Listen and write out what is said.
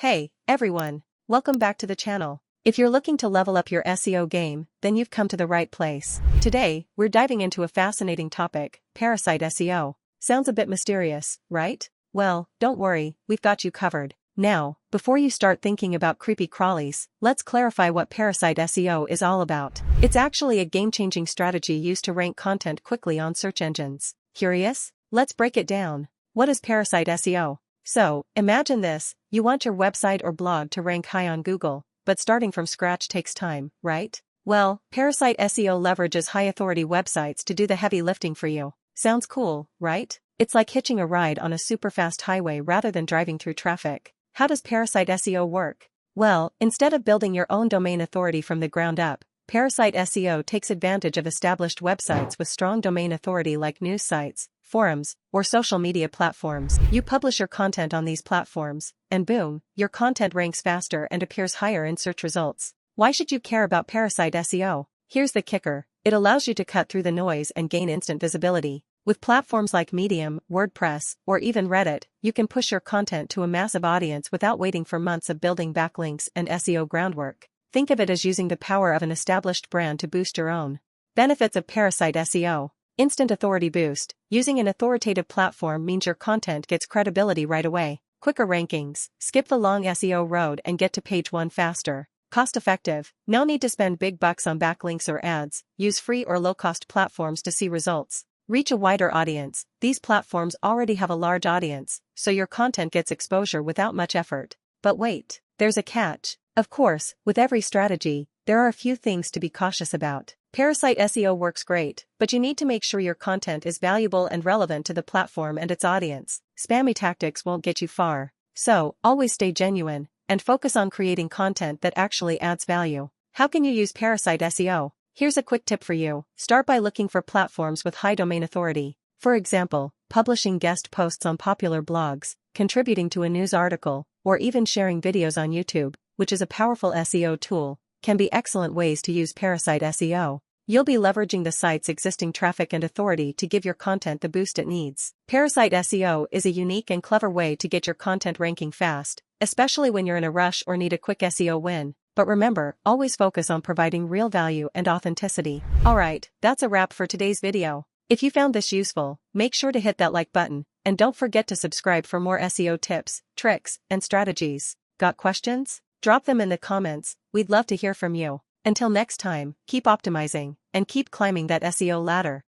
Hey, everyone! Welcome back to the channel. If you're looking to level up your SEO game, then you've come to the right place. Today, we're diving into a fascinating topic, Parasite SEO. Sounds a bit mysterious, right? Well, don't worry, we've got you covered. Now, before you start thinking about creepy crawlies, let's clarify what Parasite SEO is all about. It's actually a game-changing strategy used to rank content quickly on search engines. Curious? Let's break it down. What is Parasite SEO? So, imagine this, you want your website or blog to rank high on Google, but starting from scratch takes time, right? Well, Parasite SEO leverages high-authority websites to do the heavy lifting for you. Sounds cool, right? It's like hitching a ride on a super-fast highway rather than driving through traffic. How does Parasite SEO work? Well, instead of building your own domain authority from the ground up, Parasite SEO takes advantage of established websites with strong domain authority like news sites, forums, or social media platforms. You publish your content on these platforms, and boom, your content ranks faster and appears higher in search results. Why should you care about Parasite SEO? Here's the kicker. It allows you to cut through the noise and gain instant visibility. With platforms like Medium, WordPress, or even Reddit, you can push your content to a massive audience without waiting for months of building backlinks and SEO groundwork. Think of it as using the power of an established brand to boost your own. Benefits of Parasite SEO. Instant authority boost. Using an authoritative platform means your content gets credibility right away. Quicker rankings. Skip the long SEO road and get to page 1 faster. Cost effective. No need to spend big bucks on backlinks or ads. Use free or low-cost platforms to see results. Reach a wider audience. These platforms already have a large audience, so your content gets exposure without much effort. But wait, there's a catch. Of course, with every strategy, there are a few things to be cautious about. Parasite SEO works great, but you need to make sure your content is valuable and relevant to the platform and its audience. Spammy tactics won't get you far. So, always stay genuine, and focus on creating content that actually adds value. How can you use Parasite SEO? Here's a quick tip for you. Start by looking for platforms with high domain authority. For example, publishing guest posts on popular blogs, contributing to a news article, or even sharing videos on YouTube, which is a powerful SEO tool, can be excellent ways to use Parasite SEO. You'll be leveraging the site's existing traffic and authority to give your content the boost it needs. Parasite SEO is a unique and clever way to get your content ranking fast, especially when you're in a rush or need a quick SEO win. But remember, always focus on providing real value and authenticity. Alright, that's a wrap for today's video. If you found this useful, make sure to hit that like button, and don't forget to subscribe for more SEO tips, tricks, and strategies. Got questions? Drop them in the comments, we'd love to hear from you. Until next time, keep optimizing, and keep climbing that SEO ladder.